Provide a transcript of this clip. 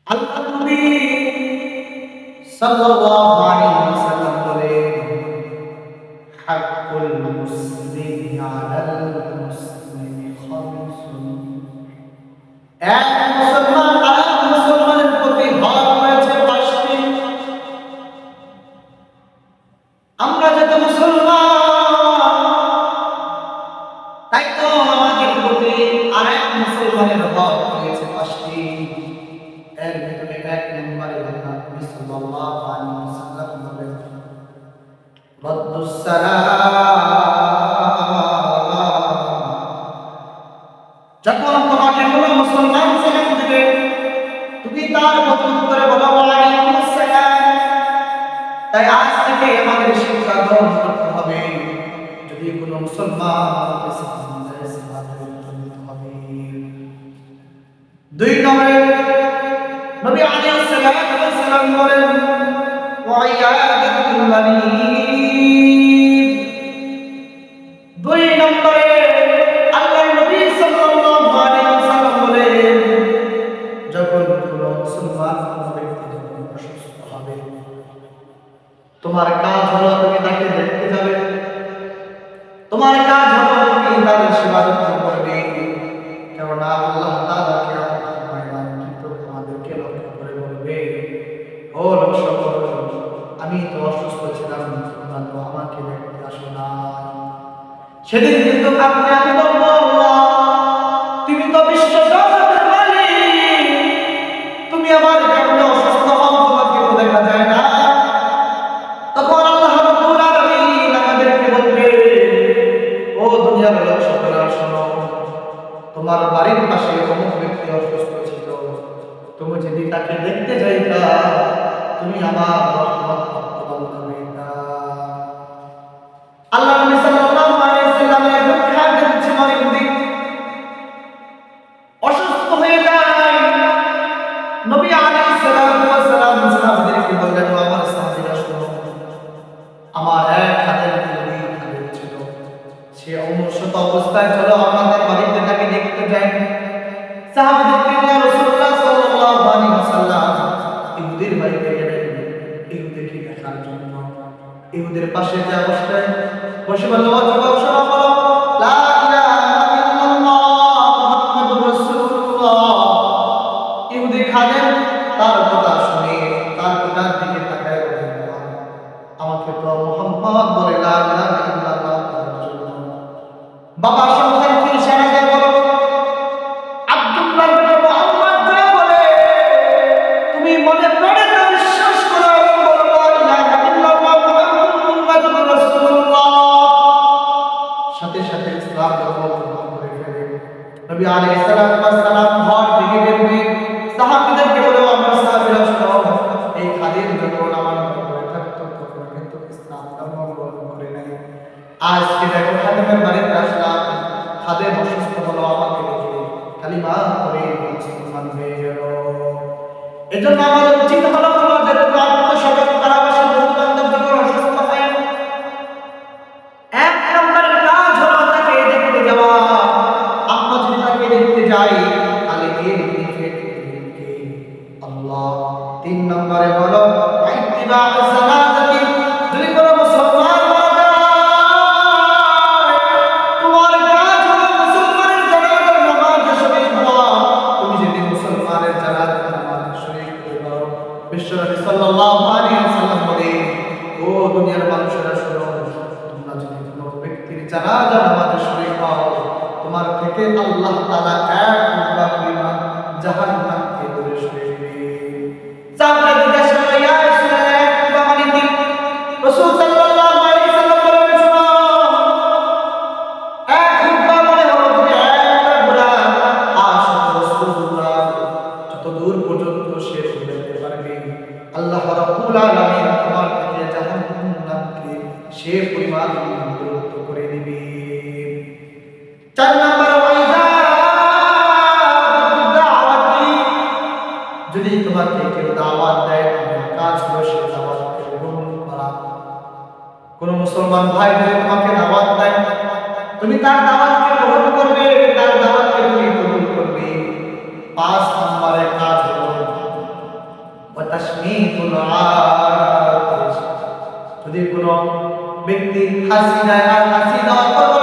আল্লাহ নবী সাল্লাল্লাহু আলাইহি ওয়াসাল্লাম বলেন, হাক্কুল মুসলিমি আলাল মুসলিমি খামসুন। এক মুসলমান আরেক মুসলমানের প্রতি হক রয়েছে পাঁচটি। আমরা যেহেতু মুসলমান, তাই তো আমাদের প্রতি আরেক মুসলমানের হক রয়েছে পাঁচটি। এর ভিতরে এক নম্বরে আল্লাহ নবী সাল্লাল্লাহু আলাইহি ওয়াসাল্লাম বলেন, রদ্দুস সালাম। যখন তোমাকে কোনো মুসলমান সালাম দিবে, তুমি তার প্রত্যুত্তরে বলো ওয়ালাইকুমুস সালাম। তাই আজ থেকে আমাদের শিক্ষা গ্রহণ করতে হবে, যদি কোনো মুসলমান আমাকে সালাম দেয়, সালামের উত্তর দিতে হবে। দুই নম্বরে নবী আলাইহিস সালাতু ওয়াস সালাম বলেন, ওয়াইয়াদাতুল মারিদ। দুই নম্বরে আল্লাহর নবী সাল্লাল্লাহু আলাইহি ওয়াসাল্লাম বলেন, যখন কোনো মুসলমান কোনো ব্যক্তি যখন অসুস্থ হবে, তোমার কাজ হলো তুমি তাকে দেখতে যাবে, তোমার কাজ হলো তুমি তার সেবা যত্ন করবে। কেননা আল্লাহ তাআলা কিয়ামতের ময়দানে কিন্তু তোমাদেরকে লক্ষ্য করে বলবে, ও লোকসকল, আমি তো অসুস্থ ছিলাম, তোমরা তো আমাকে দেখতে আসো না। সেদিন কিন্তু আমি বলবো, আল্লাহ তুমি তো বিশ্ব জগতের মালিক, তুমি আমার কেমন অসুস্থ হও, তোমাকে তো দেখা যায় না। তখন আল্লাহ রাব্বুল আলামিন আমাদেরকে বলবে, ও দুনিয়ার লোক সকলেরা শোনো, তোমার বাড়ির পাশে অমুক ব্যক্তি অসুস্থ ছিল, তুমি যদি তাকে দেখতে যাইতা, তুমি আমার রহমত প্রাপ্ত হইতা। আল্লাহ নবী সাল্লাল্লাহু আলাইহি ওয়াসাল্লামের একজন খাদেম ছিল, ইহুদি, অসুস্থ হয়ে যায়। নবী আলাইহিস সালাতু ওয়াস সালাম সাহাবাদেরকে বললেন, আমার সাহাবীরা শোনো, আমার এক খাদেম ইহুদি খাদেম ছিল, সে অসুস্থ অবস্থায় ছিল, আমাদের বাড়িতে তাকে দেখতে যায়। সাহাবাদেরকে নিয়ে রাসূলুল্লাহ সাল্লাল্লাহু আলাইহি ওয়াসাল্লাম ইহুদির বাড়িতে গেলেন ইহুদিকে দেখার জন্য। ইহুদির পাশে যা বসে বলল, ও যুবক শোনো, বলো লা ইলাহা ইল্লাল্লাহ মুহাম্মাদুর রাসূলুল্লাহ। ইহুদি খাদেম তার কথা শুনে তার পিতার দিকে তাকায় বলে, আমাকে তো মুহাম্মদ বলে লা ইলাহা ইল্লাল্লাহ বলার জন্য। বাবা সন্তানকে ইশারা করে বলো, আব্দুল্লাহ বিন মুহাম্মদ যা বলে তুমি মনে প্রাণে তা বিশ্বাস করো এবং বলো লা ইলাহা ইল্লাল্লাহ মুহাম্মাদুর রাসূলুল্লাহ। সাথে সাথে ইসলাম গ্রহণ করে ফেলে। নবী আলাইহিস সালাতু ওয়াস সালাম ঘর থেকে বের হয়ে সাহাবীদেরকে বলে, আমার সাহাবীরা শোনো, এই খাদেম যখন আমার ঘরে থাকতো তখন কিন্তু ইসলাম ধর্ম গ্রহণ করে নাই। আজকে দেখো খাদেমের বাড়িতে আসলাম, খাদেম অসুস্থ হলো, আমাকে দেখে কালিমা পড়ে মুসলমান হয়ে গেল। এজন্য আমাদের উচিত হলো যাতে আত্মসচেতনতার আবাসে বন্ধু-বান্ধব যখন অসুস্থ হয়, এক নম্বরের কাজ হলো তাকে দেখতে যাওয়া। আমরা যদি তাকে দেখতে যাই, তাহলে এর বেনিফিট কি? আল্লাহ। তিন নম্বরে হলো ইত্তিবা' জানাজাতি। যদি কোনো মুসলমান মারা যায়, তোমার কাজ হলো মুসলমানের জানাজার নামাজে শরীক হওয়া। তুমি যদি মুসলমানের জানাজার নামাজে শরীক হও, বিশ্বনবী সাল্লাল্লাহু আলাইহি ওয়াসাল্লাম বলেন, ও দুনিয়ার মানুষেরা শোনো, তোমরা যদি কোনো ব্যক্তির জানাজার নামাজে শরীক হও, তোমার থেকে আল্লাহ তাআলা এক টুকরা পরিমাণ জাহান্নামকে দূরে সরিয়ে দিবেন। সাহাবায়ে জিজ্ঞাসা করলেন, ইয়া রাসূলুল্লাহ, এক টুকরা মানে কি? রাসূল সাল্লাল্লাহু আলাইহি ওয়াসাল্লাম বলেন, শোনো, এক টুকরা মানে হলো তুমি একটা ঘোড়া রাসূলুল্লাহ যত দূর পর্যন্ত সে যেতে পারবে, আল্লাহ রাব্বুল আলামিন তোমার থেকে জাহান্নামকে সে পরিমাণ দূরত্ব করে দিবে। চার নম্বর, যদি তোমাকে কেউ দাওয়াত দেয়, তোমার কাজ হলো সে দাওয়াতকে গ্রহণ করা। কোন মুসলমান ভাই যদি তোমাকে দাওয়াত দেয়, তুমি তার দাওয়াতকে গ্রহণ করবে, তার দাওয়াতকে তুমি কবুল করবে। 5 নম্বরের কাজ হলো তাশমিতুল আতিশ। যদি কোনো ব্যক্তি হাসি দেয় আর হাসি দেওয়ার পর